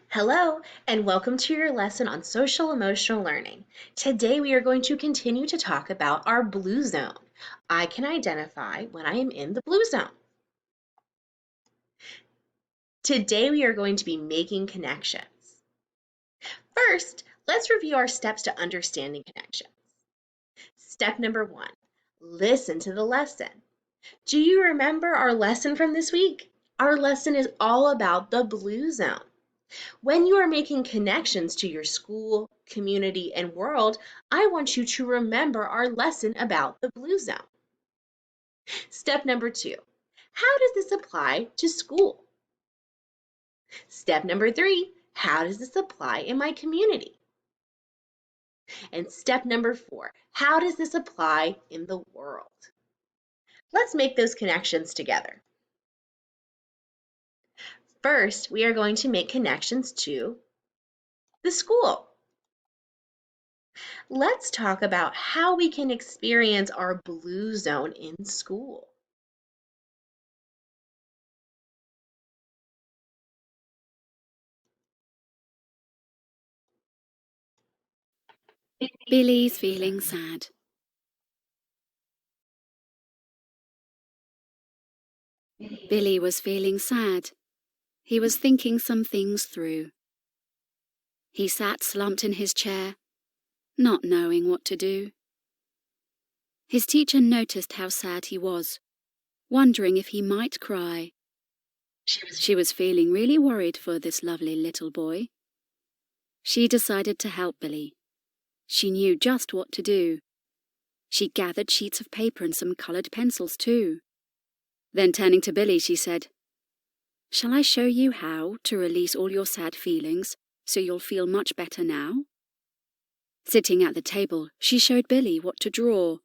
Hello, and welcome to your lesson on social emotional learning. Today we are going to continue to talk about our blue zone. I can identify when I am in the blue zone. Today we are going to be making connections. First, let's review our steps to understanding connections. Step number 1, listen to the lesson. Do you remember our lesson from this week? Our lesson is all about the blue zone. When you are making connections to your school, community, and world, I want you to remember our lesson about the blue zone. Step number 2, how does this apply to school? Step number 3, how does this apply in my community? And step number 4, how does this apply in the world? Let's make those connections together. First, we are going to make connections to the school. Let's talk about how we can experience our blue zone in school. Billy's feeling sad. Billy was feeling sad. He was thinking some things through. He sat slumped in his chair, not knowing what to do. His teacher noticed how sad he was, wondering if he might cry. She was feeling really worried for this lovely little boy. She decided to help Billy. She knew just what to do. She gathered sheets of paper and some coloured pencils too. Then turning to Billy, she said, "Shall I show you how to release all your sad feelings so you'll feel much better now?" Sitting at the table, she showed Billy what to draw.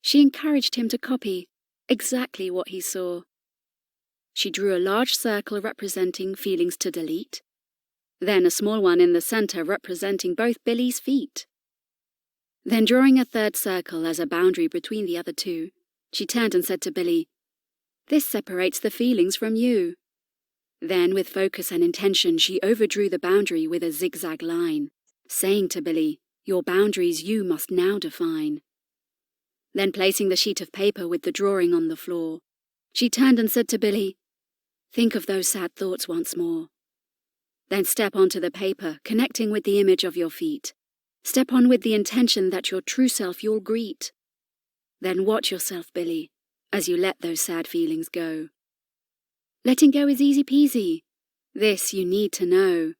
She encouraged him to copy exactly what he saw. She drew a large circle representing feelings to delete, then a small one in the centre representing both Billy's feet. Then drawing a third circle as a boundary between the other two, she turned and said to Billy, "This separates the feelings from you." Then, with focus and intention, she overdrew the boundary with a zigzag line, saying to Billy, "Your boundaries you must now define." Then placing the sheet of paper with the drawing on the floor, she turned and said to Billy, "Think of those sad thoughts once more. Then step onto the paper, connecting with the image of your feet. Step on with the intention that your true self you'll greet. Then watch yourself, Billy, as you let those sad feelings go. Letting go is easy peasy. This you need to know."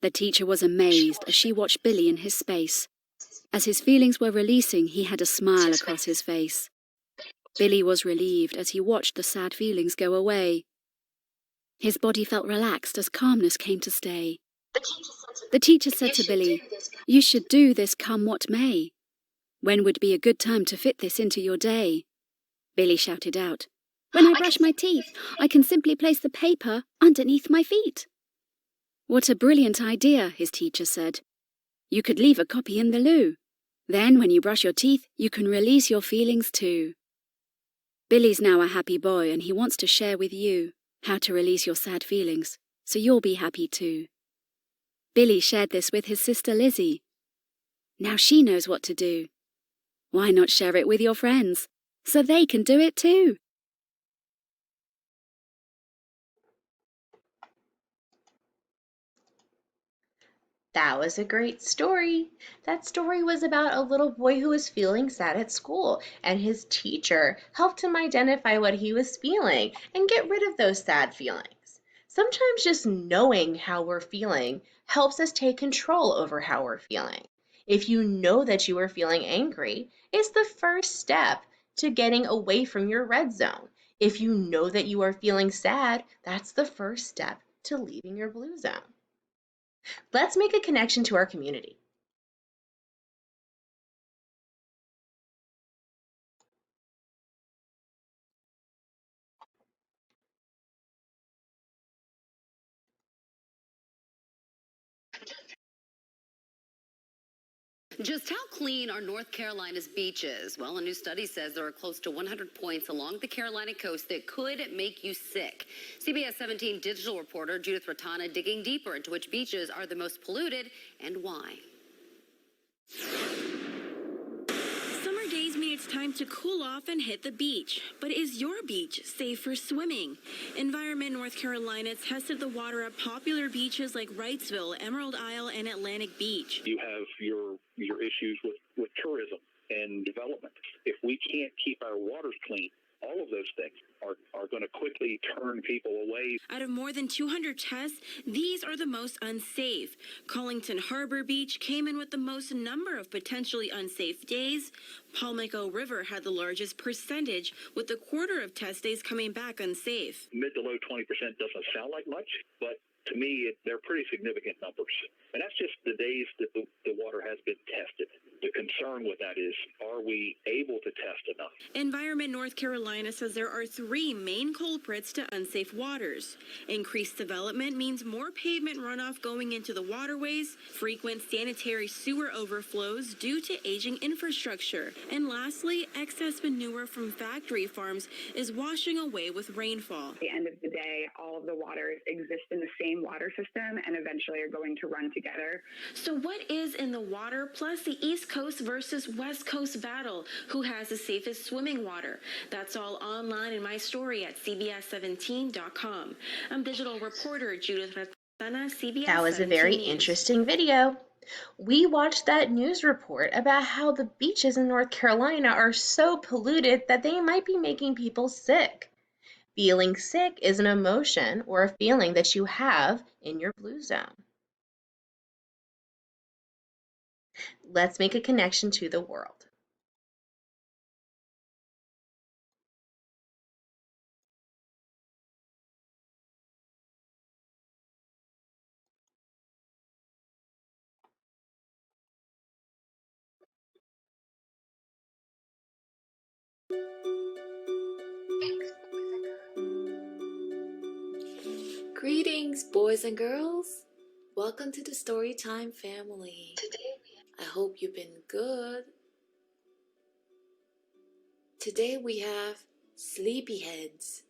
The teacher was amazed as she watched Billy in his space. As his feelings were releasing, he had a smile across his face. Billy was relieved as he watched the sad feelings go away. His body felt relaxed as calmness came to stay. The teacher said to Billy, "You should do this come what may. When would be a good time to fit this into your day?" Billy shouted out, "When I brush my teeth, I can simply place the paper underneath my feet." "What a brilliant idea," his teacher said. "You could leave a copy in the loo. Then when you brush your teeth, you can release your feelings too." Billy's now a happy boy and he wants to share with you how to release your sad feelings so you'll be happy too. Billy shared this with his sister Lizzie. Now she knows what to do. Why not share it with your friends so they can do it too? That was a great story. That story was about a little boy who was feeling sad at school, and his teacher helped him identify what he was feeling and get rid of those sad feelings. Sometimes just knowing how we're feeling helps us take control over how we're feeling. If you know that you are feeling angry, it's the first step to getting away from your red zone. If you know that you are feeling sad, that's the first step to leaving your blue zone. Let's make a connection to our community. Just how clean are North Carolina's beaches? Well, a new study says there are close to 100 points along the Carolina coast that could make you sick. CBS 17 digital reporter Judith Ratana digging deeper into which beaches are the most polluted and why. Summer days mean it's time to cool off and hit the beach. But is your beach safe for swimming? Environment North Carolina tested the water at popular beaches like Wrightsville, Emerald Isle, and Atlantic Beach. You have your issues with tourism and development. If we can't keep our waters clean, all of those things are going to quickly turn people away. Out of more than 200 tests, these are the most unsafe. Collington Harbor Beach came in with the most number of potentially unsafe days. Palmico River had the largest percentage, with a quarter of test days coming back unsafe. Mid to low 20% doesn't sound like much, but to me, they're pretty significant numbers. And that's just the days that the water has been tested. The concern with that is, are we able to test enough? Environment North Carolina says there are three main culprits to unsafe waters. Increased development means more pavement runoff going into the waterways, frequent sanitary sewer overflows due to aging infrastructure, and lastly, excess manure from factory farms is washing away with rainfall. At the end of the day, all of the waters exist in the same water system and eventually are going to run together. So what is in the water, plus the East Coast versus West Coast battle? Who has the safest swimming water? That's all online in my story at CBS17.com. I'm digital reporter Judith Ratana, CBS. That was a very News. interesting video. We watched that news report about how the beaches in North Carolina are so polluted that they might be making people sick. Feeling sick is an emotion or a feeling that you have in your blue zone. Let's make a connection to the world. Greetings, boys and girls. Welcome to the Storytime family. I hope you've been good. Today we have Sleepyheads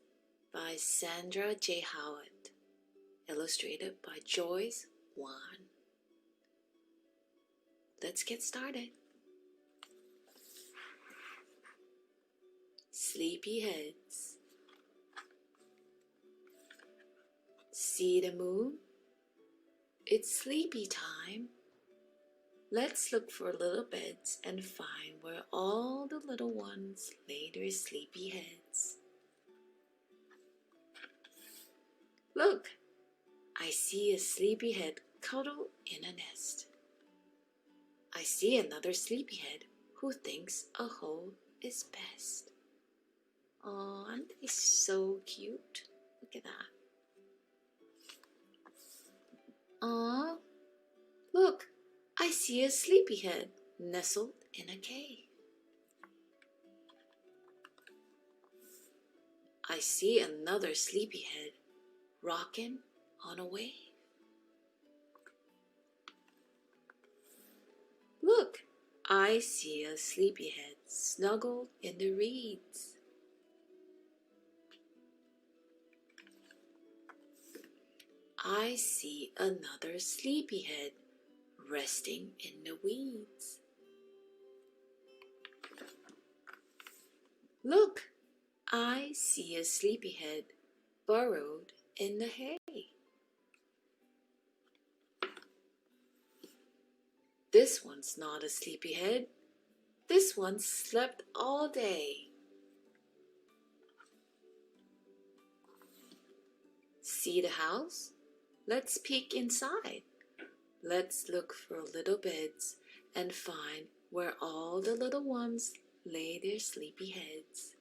by Sandra J. Howard, illustrated by Joyce Wan. Let's get started. Sleepyheads. See the moon? It's sleepy time. Let's look for little beds and find where all the little ones lay their sleepy heads. Look, I see a sleepyhead cuddled in a nest. I see another sleepyhead who thinks a hole is best. Oh, aren't they so cute? Look at that. Aw, look, I see a sleepyhead nestled in a cave. I see another sleepyhead rocking on a wave. Look, I see a sleepyhead snuggled in the reeds. I see another sleepyhead resting in the weeds. Look, I see a sleepyhead burrowed in the hay. This one's not a sleepyhead. This one slept all day. See the house? Let's peek inside. Let's look for little beds and find where all the little ones lay their sleepy heads.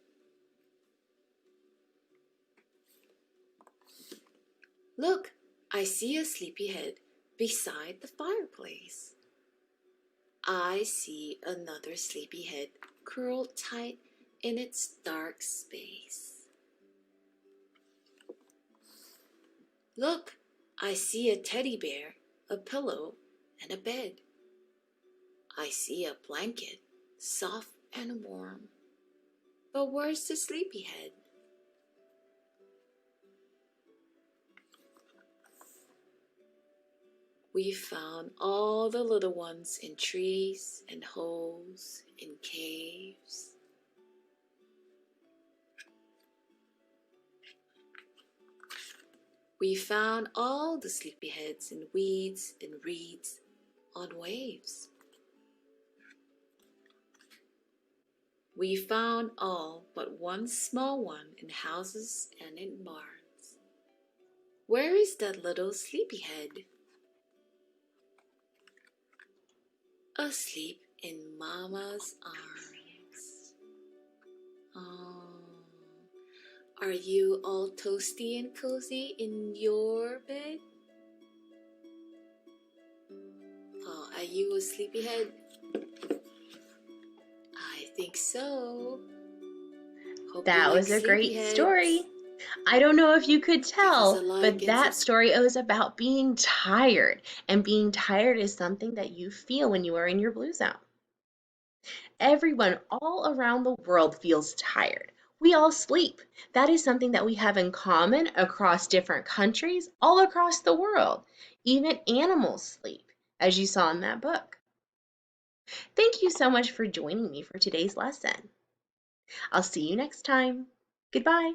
Look, I see a sleepyhead beside the fireplace. I see another sleepyhead curled tight in its dark space. Look, I see a teddy bear, a pillow, and a bed. I see a blanket, soft and warm. But where's the sleepyhead? We found all the little ones in trees and holes in caves. We found all the sleepyheads in weeds and reeds on waves. We found all but one small one in houses and in barns. Where is that little sleepyhead? Asleep in Mama's arms. Oh, are you all toasty and cozy in your bed? Oh, are you a sleepyhead? I think so. Hope you That like was a great sleepyheads. story. I don't know if you could Give us a tell, like but and that story was about being tired. And being tired is something that you feel when you are in your blue zone. Everyone all around the world feels tired. We all sleep. That is something that we have in common across different countries, all across the world. Even animals sleep, as you saw in that book. Thank you so much for joining me for today's lesson. I'll see you next time. Goodbye.